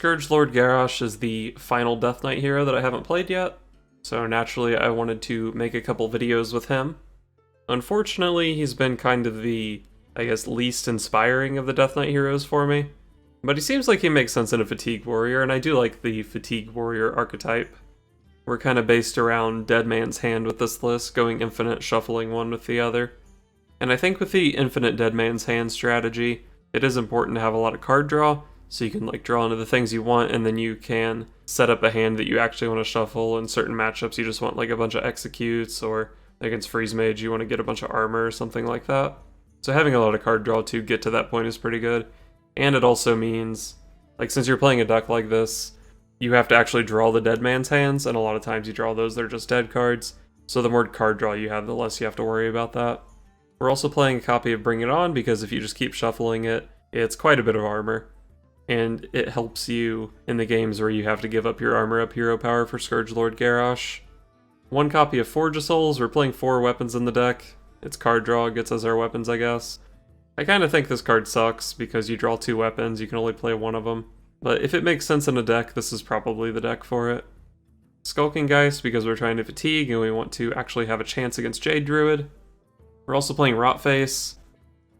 Scourgelord Garrosh is the final Death Knight hero that I haven't played yet, so naturally I wanted to make a couple videos with him. Unfortunately, he's been kind of the, I guess, least inspiring of the Death Knight heroes for me, but he seems like he makes sense in a Fatigue Warrior, and I do like the Fatigue Warrior archetype. We're kind of based around Dead Man's Hand with this list, going infinite, shuffling one with the other. And I think with the infinite Dead Man's Hand strategy, it is important to have a lot of card draw, so you can like draw into the things you want, and then you can set up a hand that you actually want to shuffle. In certain matchups you just want like a bunch of executes, or against Freeze Mage you want to get a bunch of armor or something like that. So having a lot of card draw to get to that point is pretty good. And it also means, like, since you're playing a deck like this, you have to actually draw the Dead Man's Hands, and a lot of times you draw those that are just dead cards. So the more card draw you have, the less you have to worry about that. We're also playing a copy of Bring It On, because if you just keep shuffling it, it's quite a bit of armor. And it helps you in the games where you have to give up your armor up hero power for Scourgelord Garrosh. One copy of Forge of Souls. We're playing 4 weapons in the deck. It's card draw, gets us our weapons, I guess. I kind of think this card sucks, because you draw 2 weapons, you can only play one of them. But if it makes sense in a deck, this is probably the deck for it. Skulking Geist, because we're trying to fatigue and we want to actually have a chance against Jade Druid. We're also playing Rotface.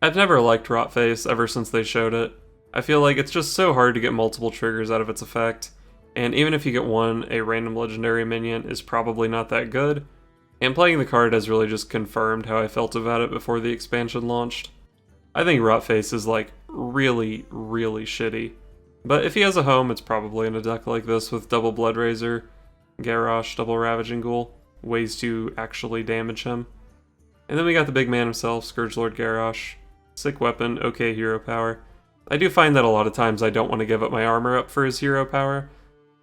I've never liked Rotface ever since they showed it. I feel like it's just so hard to get multiple triggers out of its effect, and even if you get one, a random legendary minion is probably not that good, and playing the card has really just confirmed how I felt about it before the expansion launched. I think Rotface is like really, really shitty, but if he has a home, it's probably in a deck like this with double Bloodrazor, Garrosh, double Ravaging Ghoul, ways to actually damage him. And then we got the big man himself, Scourgelord Garrosh. Sick weapon, okay hero power. I do find that a lot of times I don't want to give up my armor up for his hero power,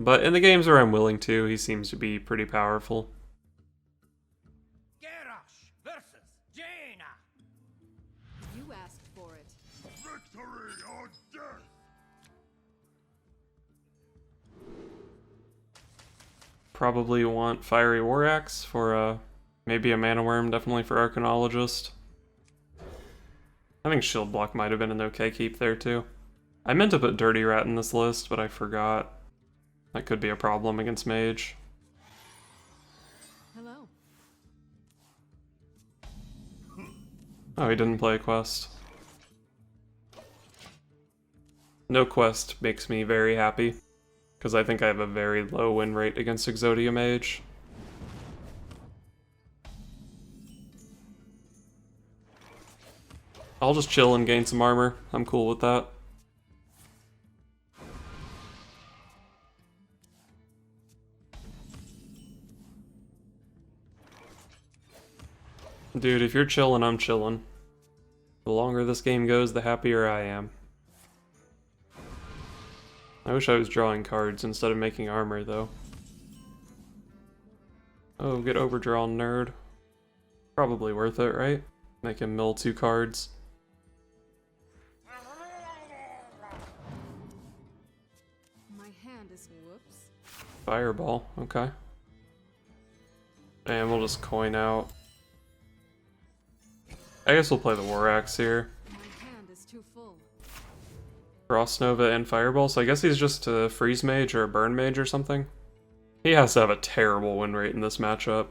but in the games where I'm willing to, he seems to be pretty powerful. Garrosh versus Jaina. You asked for it. Victory or death. Probably want Fiery War Axe for maybe a Mana Worm, definitely for Arcanologist. I think Shield Block might have been an okay keep there too. I meant to put Dirty Rat in this list, but I forgot. That could be a problem against Mage. Hello. Oh, he didn't play a quest. No quest makes me very happy, because I think I have a very low win rate against Exodia Mage. I'll just chill and gain some armor. I'm cool with that. Dude, if you're chillin', I'm chillin'. The longer this game goes, the happier I am. I wish I was drawing cards instead of making armor, though. Oh, get overdrawn, nerd. Probably worth it, right? Make him mill 2 cards. Whoops. Fireball, okay. And we'll just coin out. I guess we'll play the War Axe here. My hand is too full. Frost Nova and Fireball, so I guess he's just a Freeze Mage or a Burn Mage or something. He has to have a terrible win rate in this matchup.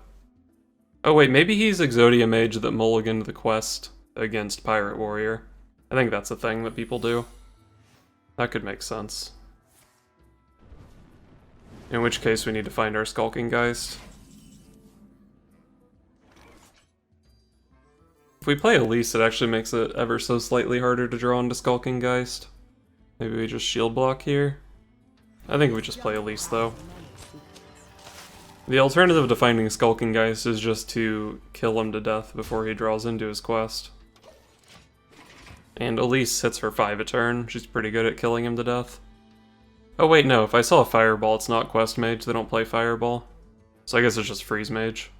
Oh wait, maybe he's Exodia Mage that mulliganed the quest against Pirate Warrior. I think that's a thing that people do. That could make sense. In which case we need to find our Skulking Geist. If we play Elise, it actually makes it ever so slightly harder to draw into Skulking Geist. Maybe we just shield block here? I think we just play Elise though. The alternative to finding Skulking Geist is just to kill him to death before he draws into his quest. And Elise hits for 5 a turn. She's pretty good at killing him to death. Oh wait, no, if I saw a Fireball, it's not Quest Mage, they don't play Fireball. So I guess it's just Freeze Mage.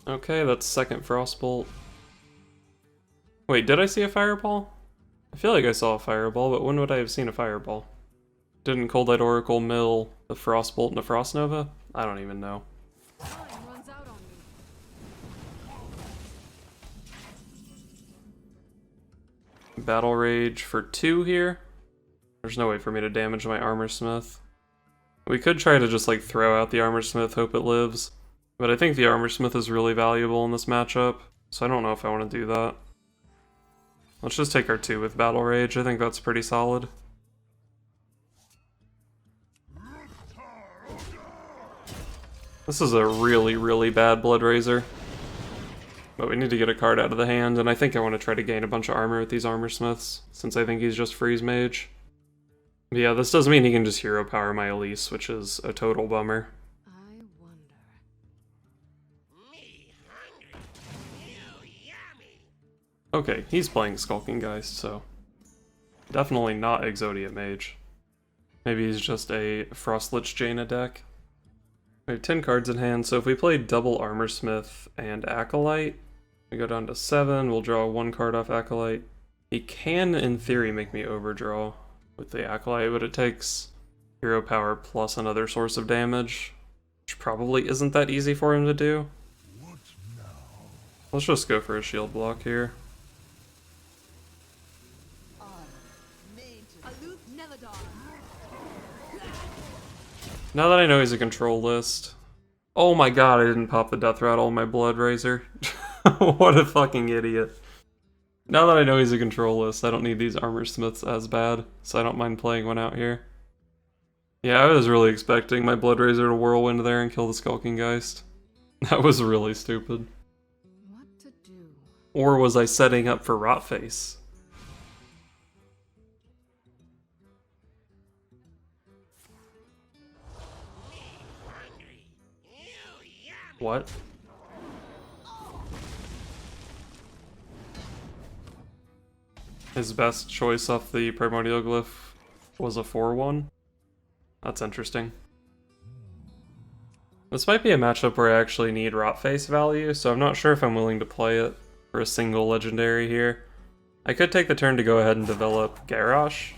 Okay, that's second Frostbolt. Wait, did I see a Fireball? I feel like I saw a Fireball, but when would I have seen a Fireball? Didn't Cold Light Oracle mill the Frostbolt and a Frost Nova? I don't even know. Time runs out on me. Battle Rage for 2 here. There's no way for me to damage my Armor Smith. We could try to just like throw out the Armor Smith, hope it lives. But I think the Armor Smith is really valuable in this matchup, so I don't know if I want to do that. Let's just take our 2 with Battle Rage. I think that's pretty solid. This is a really, really bad Blood Razor. But we need to get a card out of the hand, and I think I want to try to gain a bunch of armor with these Armor Smiths, since I think he's just Freeze Mage. But yeah, this does mean he can just hero power my Elise, which is a total bummer. I wonder. Okay, he's playing Skulking Geist, so definitely not Exodia Mage. Maybe he's just a Frostlich Jaina deck. We have 10 cards in hand, so if we play double Armor Smith and Acolyte, we go down to 7, we'll draw 1 card off Acolyte. He can, in theory, make me overdraw with the Acolyte, but it takes hero power plus another source of damage, which probably isn't that easy for him to do. Let's just go for a shield block here. Aloof Nevadar. Now that I know he's a control list... Oh my god, I didn't pop the Death Rattle on my Blood Razor. What a fucking idiot. Now that I know he's a control list, I don't need these Armor Smiths as bad, so I don't mind playing one out here. Yeah, I was really expecting my Blood Razor to Whirlwind there and kill the Skulking Geist. That was really stupid. What to do? Or was I setting up for Rotface? What? His best choice off the Primordial Glyph was a 4-1? That's interesting. This might be a matchup where I actually need Rotface value, so I'm not sure if I'm willing to play it for a single legendary here. I could take the turn to go ahead and develop Garrosh.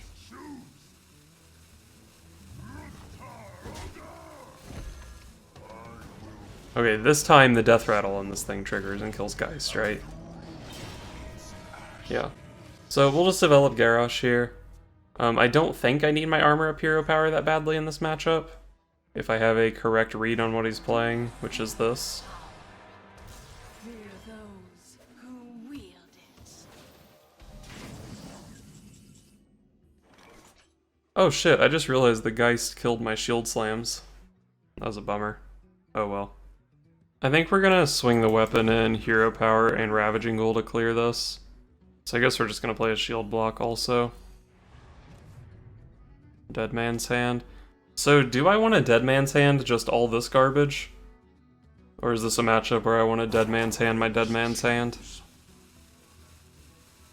Okay, this time the Death Rattle on this thing triggers and kills Geist, right? Yeah. So we'll just develop Garrosh here. I don't think I need my armor up hero power that badly in this matchup, if I have a correct read on what he's playing, which is this. Fear those who wield it. Oh shit, I just realized the Geist killed my shield slams. That was a bummer. Oh well. I think we're gonna swing the weapon in hero power and Ravaging Ghoul to clear this. So I guess we're just gonna play a shield block also. Dead Man's Hand. So do I want a Dead Man's Hand just all this garbage? Or is this a matchup where I want a Dead Man's Hand my Dead Man's Hand?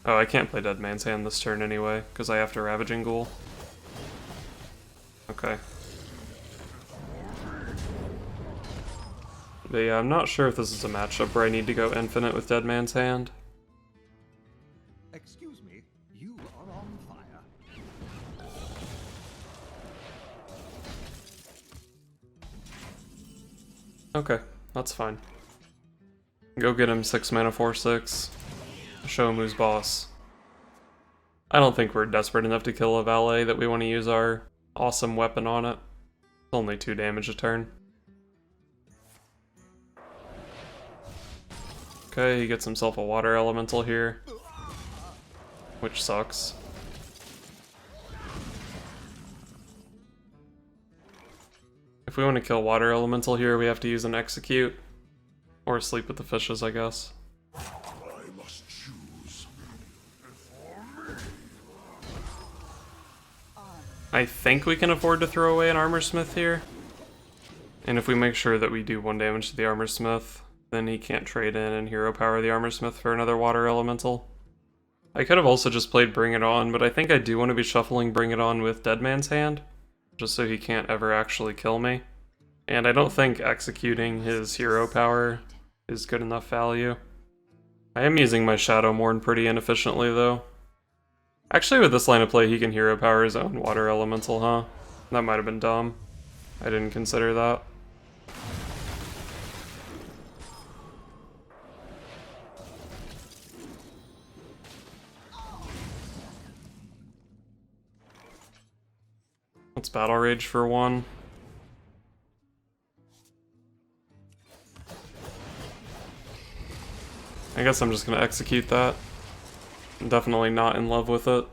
Oh, I can't play Dead Man's Hand this turn anyway, because I have to Ravaging Ghoul. Okay. But yeah, I'm not sure if this is a matchup where I need to go infinite with Dead Man's Hand. Excuse me, you are on fire. Okay, that's fine. Go get him 6 mana 4/6. Show him who's boss. I don't think we're desperate enough to kill a valet that we want to use our awesome weapon on it. It's only 2 damage a turn. Okay, he gets himself a water elemental here, which sucks. If we want to kill water elemental here, we have to use an execute, or sleep with the fishes, I guess. I must choose. I think we can afford to throw away an Armor Smith here. And if we make sure that we do 1 damage to the Armor Smith, then he can't trade in and hero power the Armor Smith for another water elemental. I could have also just played Bring It On, but I think I do want to be shuffling Bring It On with Dead Man's Hand, just so he can't ever actually kill me. And I don't think executing his hero power is good enough value. I am using my Shadow Mourn pretty inefficiently though. Actually with this line of play he can hero power his own water elemental, huh? That might have been dumb. I didn't consider that. Let's Battle Rage for 1. I guess I'm just gonna execute that. I'm definitely not in love with it.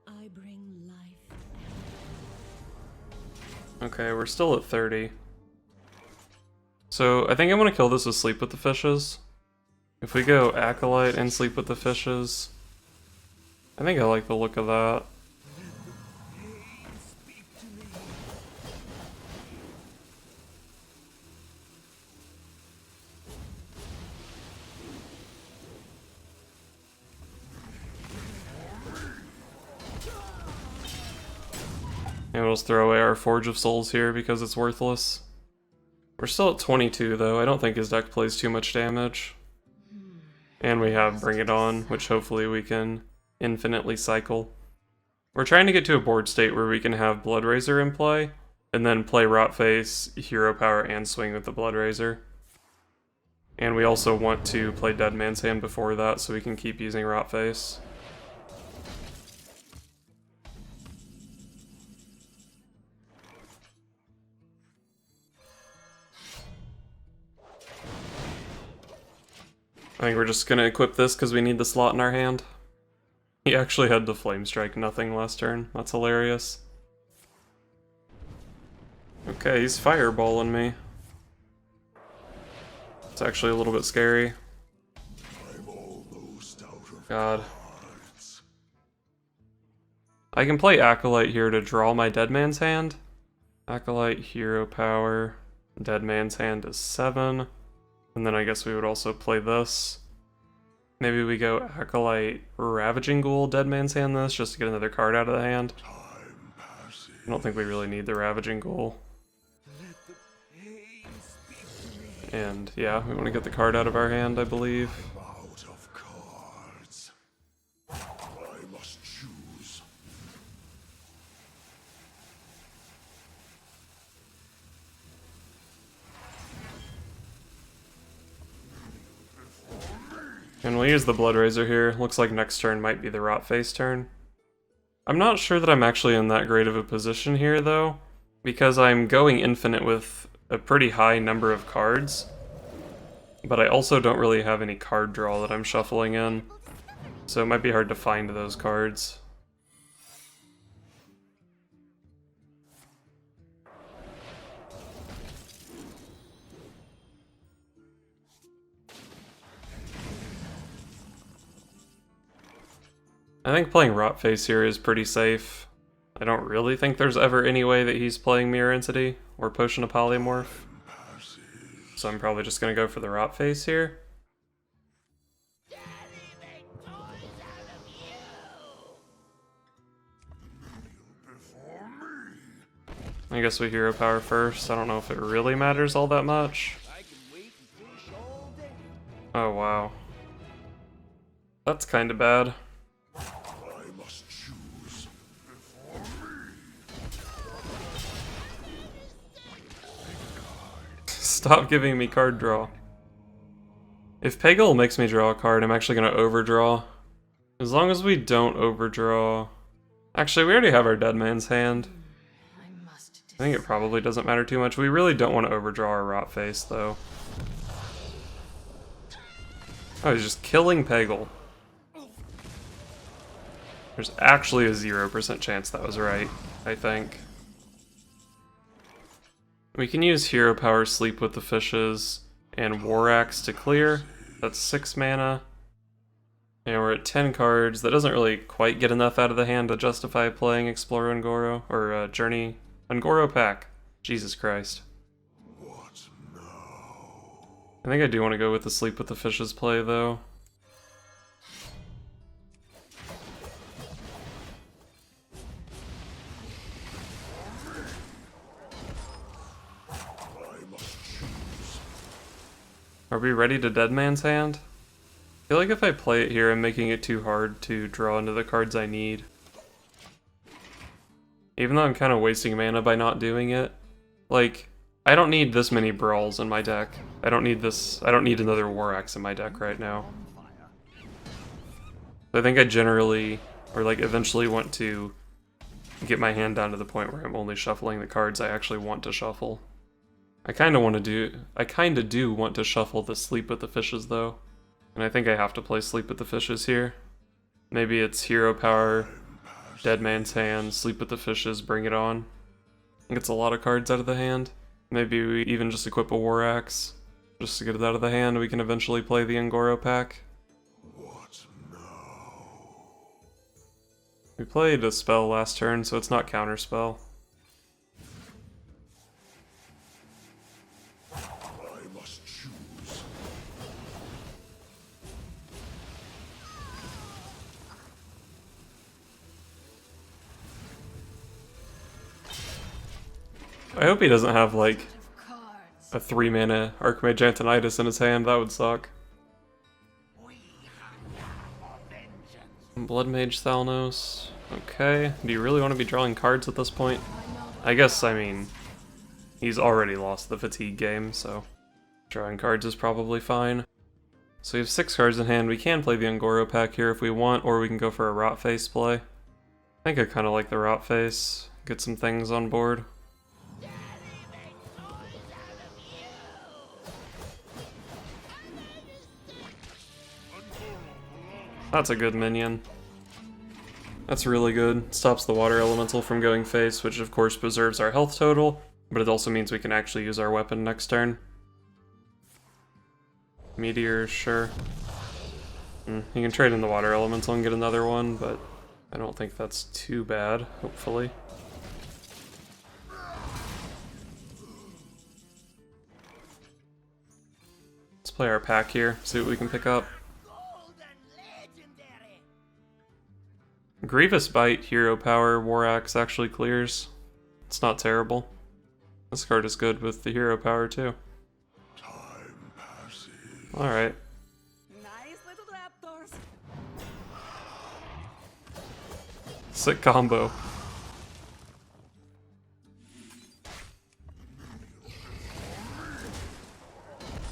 I bring life. Okay, we're still at 30. So I think I want to kill this with Sleep with the Fishes. If we go Acolyte and Sleep with the Fishes, I think I like the look of that. And we'll just throw away our Forge of Souls here because it's worthless. We're still at 22 though, I don't think his deck plays too much damage. And we have Bring It On, which hopefully we can infinitely cycle. We're trying to get to a board state where we can have Bloodraiser in play, and then play Rotface, Hero Power, and swing with the Bloodraiser. And we also want to play Dead Man's Hand before that so we can keep using Rotface. I think we're just gonna equip this because we need the slot in our hand. He actually had the Flame Strike nothing last turn. That's hilarious. Okay, he's fireballing me. It's actually a little bit scary. God. I can play Acolyte here to draw my Dead Man's Hand. Acolyte, Hero Power, Dead Man's Hand is 7. And then I guess we would also play this. Maybe we go Acolyte, Ravaging Ghoul, Dead Man's Hand this, just to get another card out of the hand. I don't think we really need the Ravaging Ghoul. And yeah, we want to get the card out of our hand, I believe. Out of cards. I must choose. And we'll use the Bloodraiser here. Looks like next turn might be the Rotface turn. I'm not sure that I'm actually in that great of a position here, though, because I'm going infinite with a pretty high number of cards, but I also don't really have any card draw that I'm shuffling in, so it might be hard to find those cards. I think playing Rotface here is pretty safe. I don't really think there's ever any way that he's playing Mirror Entity or Potion of Polymorph. So I'm probably just gonna go for the Rotface here. I guess we Hero Power first. I don't know if it really matters all that much. Oh wow. That's kinda bad. Stop giving me card draw. If Peggle makes me draw a card, I'm actually going to overdraw. As long as we don't overdraw... Actually, we already have our Dead Man's Hand. I think it probably doesn't matter too much. We really don't want to overdraw our Rotface, though. Oh, he's just killing Peggle. There's actually a 0% chance that was right, I think. We can use Hero Power, Sleep with the Fishes, and War Axe to clear. That's 6 mana. And we're at 10 cards. That doesn't really quite get enough out of the hand to justify playing Explore Ungoro, or Journey Ungoro Pack. Jesus Christ. What now? I think I do want to go with the Sleep with the Fishes play, though. Are we ready to Dead Man's Hand? I feel like if I play it here, I'm making it too hard to draw into the cards I need. Even though I'm kind of wasting mana by not doing it. Like, I don't need this many Brawls in my deck. I don't need another War Axe in my deck right now. I think I generally, or like eventually want to get my hand down to the point where I'm only shuffling the cards I actually want to shuffle. I kinda do want to shuffle the Sleep with the Fishes though. And I think I have to play Sleep with the Fishes here. Maybe it's Hero Power, Dead Man's Hand, Sleep with the Fishes, Bring It On. I think it's a lot of cards out of the hand. Maybe we even just equip a War Axe. Just to get it out of the hand, we can eventually play the Ungoro pack. What now? We played a spell last turn, so it's not counterspell. I must choose. I hope he doesn't have like Of cards. a 3-mana Archmage Antonitis in his hand, that would suck. Blood Mage Thalnos. Okay, do you really want to be drawing cards at this point? I guess, I mean, he's already lost the fatigue game, so drawing cards is probably fine. So we have 6 cards in hand. We can play the Ungoro pack here if we want, or we can go for a Rotface play. I think I kind of like the Rotface. Get some things on board. That's a good minion. That's really good. Stops the water elemental from going face, which of course preserves our health total, but it also means we can actually use our weapon next turn. Meteor, sure. You can trade in the water elemental and get another one, but I don't think that's too bad, hopefully. Let's play our pack here, see what we can pick up. Grievous Bite, Hero Power, War Axe actually clears. It's not terrible. This card is good with the Hero Power too. Time passes. Alright. Nice little raptors. Sick combo.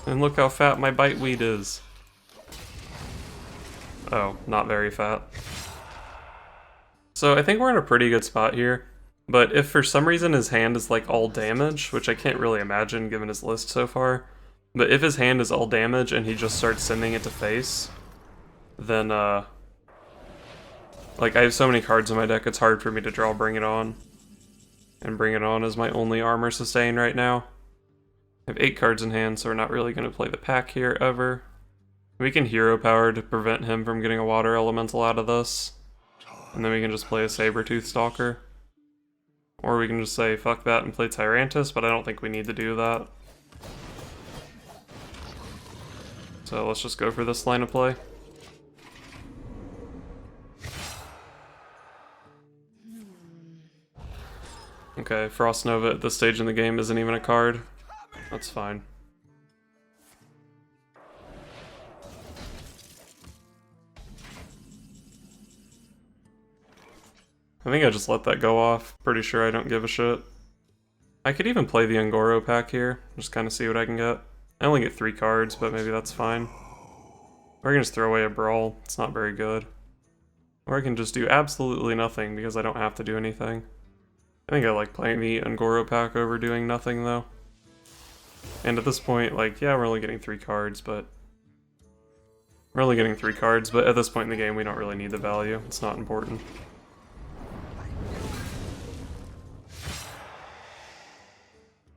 And look how fat my Biteweed is. Oh, not very fat. So I think we're in a pretty good spot here, but if for some reason his hand is like all damage, which I can't really imagine given his list so far, but if his hand is all damage and he just starts sending it to face, then like I have so many cards in my deck, it's hard for me to draw Bring It On. And Bring It On is my only armor sustain right now. I have 8 cards in hand, so we're not really going to play the pack here ever. We can Hero Power to prevent him from getting a water elemental out of this. And then we can just play a Sabertooth Stalker. Or we can just say fuck that and play Tyrantus, but I don't think we need to do that. So let's just go for this line of play. Okay, Frost Nova at this stage in the game isn't even a card. That's fine. I think I just let that go off. Pretty sure I don't give a shit. I could even play the Ungoro pack here, just kind of see what I can get. I only get 3 cards, but maybe that's fine. Or I can just throw away a Brawl, it's not very good. Or I can just do absolutely nothing because I don't have to do anything. I think I like playing the Ungoro pack over doing nothing though. And at this point, like, yeah, we're only getting 3 cards, but... We're only getting 3 cards, but at this point in the game we don't really need the value, it's not important.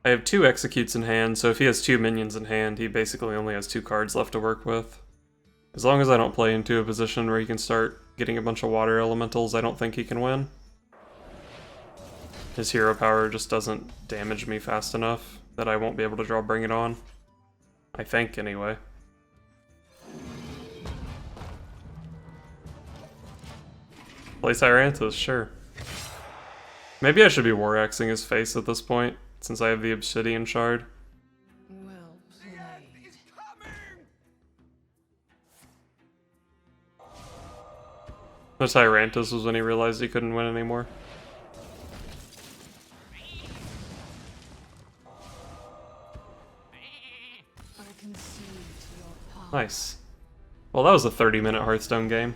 I have 2 executes in hand, so if he has 2 minions in hand, he basically only has 2 cards left to work with. As long as I don't play into a position where he can start getting a bunch of water elementals, I don't think he can win. His hero power just doesn't damage me fast enough that I won't be able to draw Bring It On. I think, anyway. Play Tyrantus, sure. Maybe I should be War Axing his face at this point, since I have the Obsidian Shard. Well played. The Tyrantus was when he realized he couldn't win anymore. I concede to your power. Nice. Well, that was a 30-minute Hearthstone game.